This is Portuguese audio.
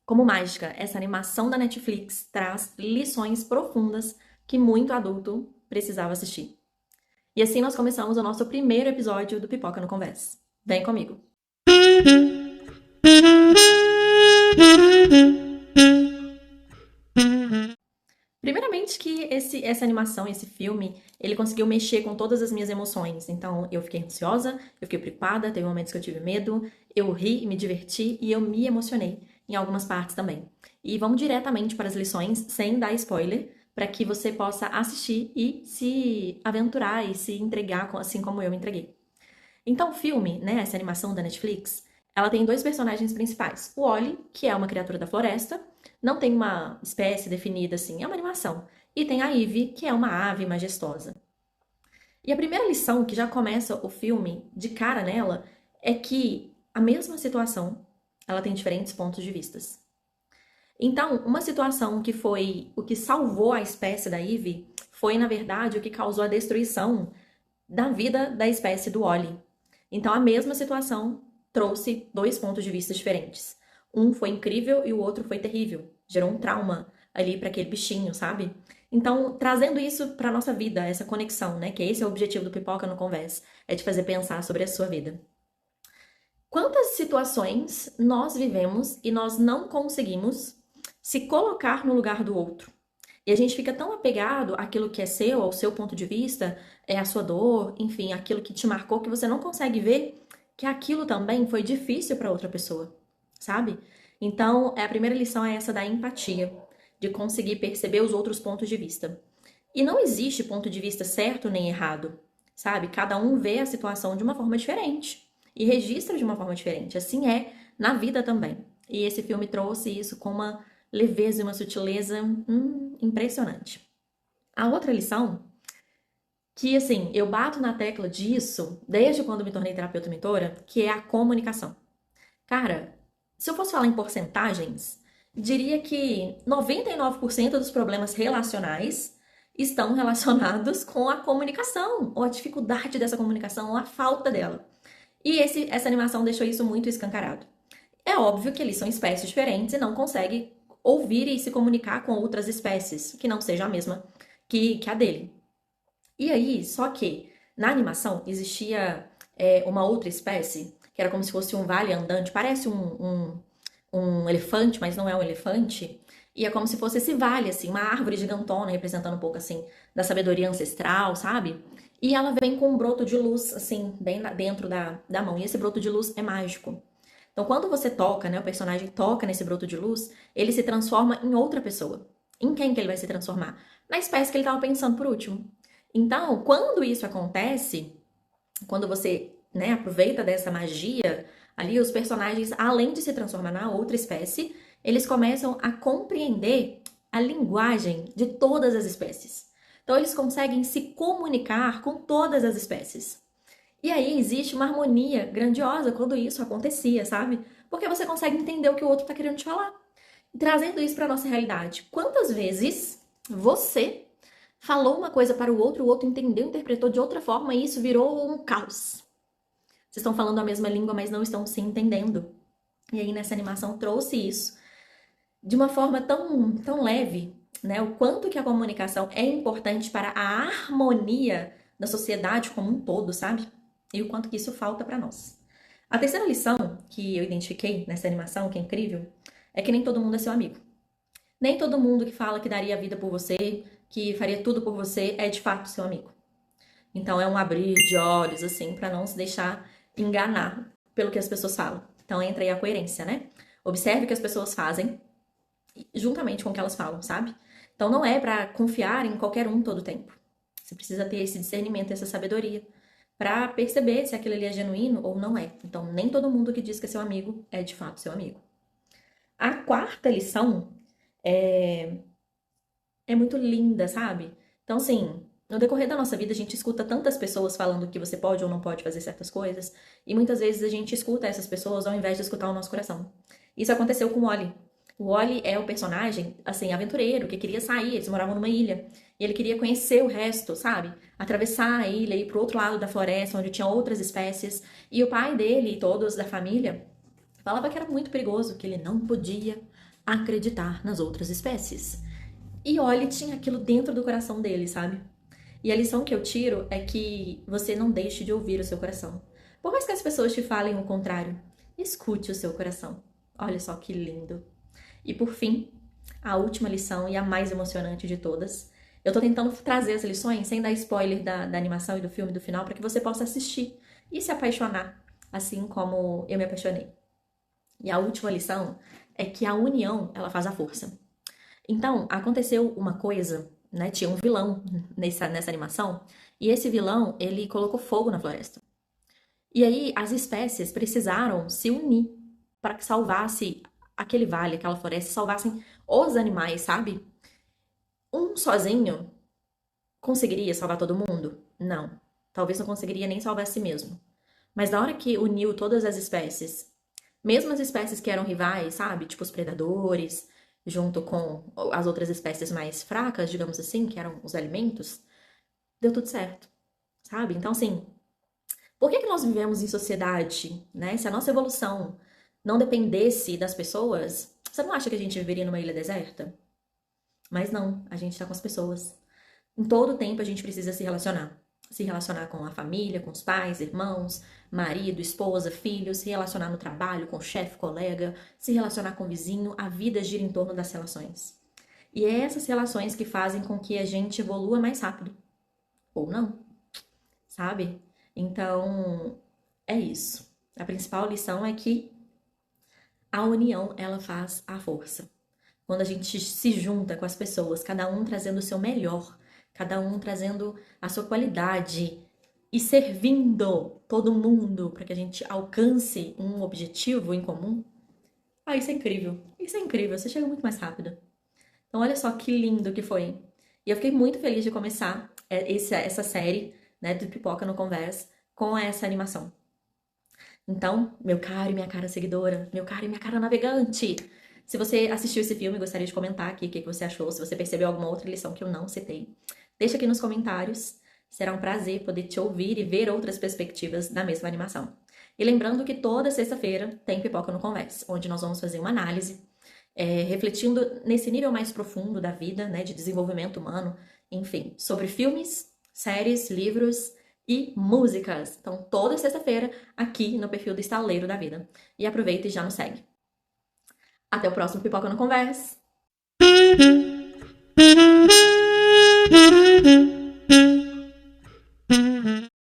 Como mágica, essa animação da Netflix traz lições profundas que muito adulto precisava assistir. E assim nós começamos o nosso primeiro episódio do Pipoca no Conversa. Vem comigo! Primeiramente que essa animação, esse filme, ele conseguiu mexer com todas as minhas emoções. Então, eu fiquei ansiosa, eu fiquei preocupada, teve momentos que eu tive medo, eu ri, me diverti e eu me emocionei em algumas partes também. E vamos diretamente para as lições, sem dar spoiler, para que você possa assistir e se aventurar e se entregar assim como eu me entreguei. Então, o filme, né, essa animação da Netflix, ela tem dois personagens principais. O Ollie, que é uma criatura da floresta, não tem uma espécie definida assim, é uma animação. E tem a Ivy, que é uma ave majestosa. E a primeira lição que já começa o filme de cara nela é que a mesma situação, ela tem diferentes pontos de vistas. Então, uma situação que foi o que salvou a espécie da Ivy foi, na verdade, o que causou a destruição da vida da espécie do Ollie. Então, a mesma situação trouxe dois pontos de vista diferentes. Um foi incrível e o outro foi terrível. Gerou um trauma ali para aquele bichinho, sabe? Então, trazendo isso para nossa vida, essa conexão, né? Que esse é o objetivo do Pipoca no Conversa, é te fazer pensar sobre a sua vida. Quantas situações nós vivemos e nós não conseguimos se colocar no lugar do outro? E a gente fica tão apegado àquilo que é seu, ao seu ponto de vista, é a sua dor, enfim, aquilo que te marcou, que você não consegue ver que aquilo também foi difícil para outra pessoa, sabe? Então, a primeira lição é essa da empatia, de conseguir perceber os outros pontos de vista. E não existe ponto de vista certo nem errado, sabe? Cada um vê a situação de uma forma diferente e registra de uma forma diferente. Assim é na vida também. E esse filme trouxe isso com uma leveza e uma sutileza impressionante. A outra lição, que assim, eu bato na tecla disso desde quando me tornei terapeuta mentora, que é a comunicação. Cara, se eu fosse falar em porcentagens, diria que 99% dos problemas relacionais estão relacionados com a comunicação, ou a dificuldade dessa comunicação, ou a falta dela. E essa animação deixou isso muito escancarado. É óbvio que eles são espécies diferentes e não conseguem ouvir e se comunicar com outras espécies, que não seja a mesma que a dele. E aí, só que na animação existia uma outra espécie, que era como se fosse um vale andante, parece um elefante, mas não é um elefante. E é como se fosse esse vale, assim, uma árvore gigantona, representando um pouco, assim, da sabedoria ancestral, sabe? E ela vem com um broto de luz, assim, bem dentro da mão. E esse broto de luz é mágico. Então, quando você toca, né, o personagem toca nesse broto de luz, ele se transforma em outra pessoa. Em quem que ele vai se transformar? Na espécie que ele estava pensando por último. Então, quando isso acontece, quando você, né, aproveita dessa magia, ali os personagens, além de se transformar na outra espécie, eles começam a compreender a linguagem de todas as espécies. Então, eles conseguem se comunicar com todas as espécies. E aí existe uma harmonia grandiosa quando isso acontecia, sabe? Porque você consegue entender o que o outro está querendo te falar. Trazendo isso para nossa realidade. Quantas vezes você falou uma coisa para o outro entendeu, interpretou de outra forma e isso virou um caos? Vocês estão falando a mesma língua, mas não estão se entendendo. E aí nessa animação trouxe isso de uma forma tão leve, né? O quanto que a comunicação é importante para a harmonia da sociedade como um todo, sabe? E o quanto que isso falta para nós. A terceira lição que eu identifiquei nessa animação, que é incrível, é que nem todo mundo é seu amigo. Nem todo mundo que fala que daria a vida por você, que faria tudo por você, é de fato seu amigo. Então é um abrir de olhos, assim, para não se deixar enganar pelo que as pessoas falam. Então entra aí a coerência, né? Observe o que as pessoas fazem juntamente com o que elas falam, sabe? Então não é para confiar em qualquer um todo o tempo. Você precisa ter esse discernimento, essa sabedoria para perceber se aquilo ali é genuíno ou não é. Então nem todo mundo que diz que é seu amigo é de fato seu amigo. A quarta lição é, é muito linda, sabe? Então, assim, no decorrer da nossa vida, a gente escuta tantas pessoas falando que você pode ou não pode fazer certas coisas, e muitas vezes a gente escuta essas pessoas ao invés de escutar o nosso coração. Isso aconteceu com o Wally. O Wally é o personagem, assim, aventureiro, que queria sair, eles moravam numa ilha, e ele queria conhecer o resto, sabe? Atravessar a ilha, ir pro outro lado da floresta, onde tinha outras espécies, e o pai dele e todos da família falava que era muito perigoso, que ele não podia acreditar nas outras espécies. E Ollie tinha aquilo dentro do coração dele, sabe? E a lição que eu tiro é que você não deixe de ouvir o seu coração. Por mais que as pessoas te falem o contrário, escute o seu coração. Olha só que lindo. E por fim, a última lição e a mais emocionante de todas. Eu tô tentando trazer as lições sem dar spoiler da animação e do filme do final para que você possa assistir e se apaixonar, assim como eu me apaixonei. E a última lição é que a união, ela faz a força. Então, aconteceu uma coisa, né? Tinha um vilão nessa animação, e esse vilão, ele colocou fogo na floresta. E aí, as espécies precisaram se unir para que salvasse aquele vale, aquela floresta, salvassem os animais, sabe? Um sozinho conseguiria salvar todo mundo? Não. Talvez não conseguiria nem salvar a si mesmo. Mas na hora que uniu todas as espécies, mesmo as espécies que eram rivais, sabe? Tipo os predadores, junto com as outras espécies mais fracas, digamos assim, que eram os alimentos, deu tudo certo, sabe? Então, assim, por que que nós vivemos em sociedade, né? Se a nossa evolução não dependesse das pessoas, você não acha que a gente viveria numa ilha deserta? Mas não, a gente tá com as pessoas. Em todo tempo a gente precisa se relacionar. Se relacionar com a família, com os pais, irmãos, marido, esposa, filhos, se relacionar no trabalho, com o chefe, colega, se relacionar com o vizinho. A vida gira em torno das relações. E é essas relações que fazem com que a gente evolua mais rápido. Ou não, sabe? Então, é isso. A principal lição é que a união, ela faz a força. Quando a gente se junta com as pessoas, cada um trazendo o seu melhor, cada um trazendo a sua qualidade e servindo todo mundo para que a gente alcance um objetivo em comum, ah, isso é incrível. Isso é incrível, você chega muito mais rápido. Então, olha só que lindo que foi. E eu fiquei muito feliz de começar essa série, né, do Pipoca no Conversa com essa animação. Então, meu caro e minha cara seguidora, meu caro e minha cara navegante, se você assistiu esse filme, gostaria de comentar aqui o que você achou, se você percebeu alguma outra lição que eu não citei. Deixa aqui nos comentários, será um prazer poder te ouvir e ver outras perspectivas da mesma animação. E lembrando que toda sexta-feira tem Pipoca no Conversa, onde nós vamos fazer uma análise, refletindo nesse nível mais profundo da vida, né, de desenvolvimento humano, enfim, sobre filmes, séries, livros e músicas. Então, toda sexta-feira, aqui no perfil do Estaleiro da Vida. E aproveita e já nos segue. Até o próximo Pipoca no Conversa!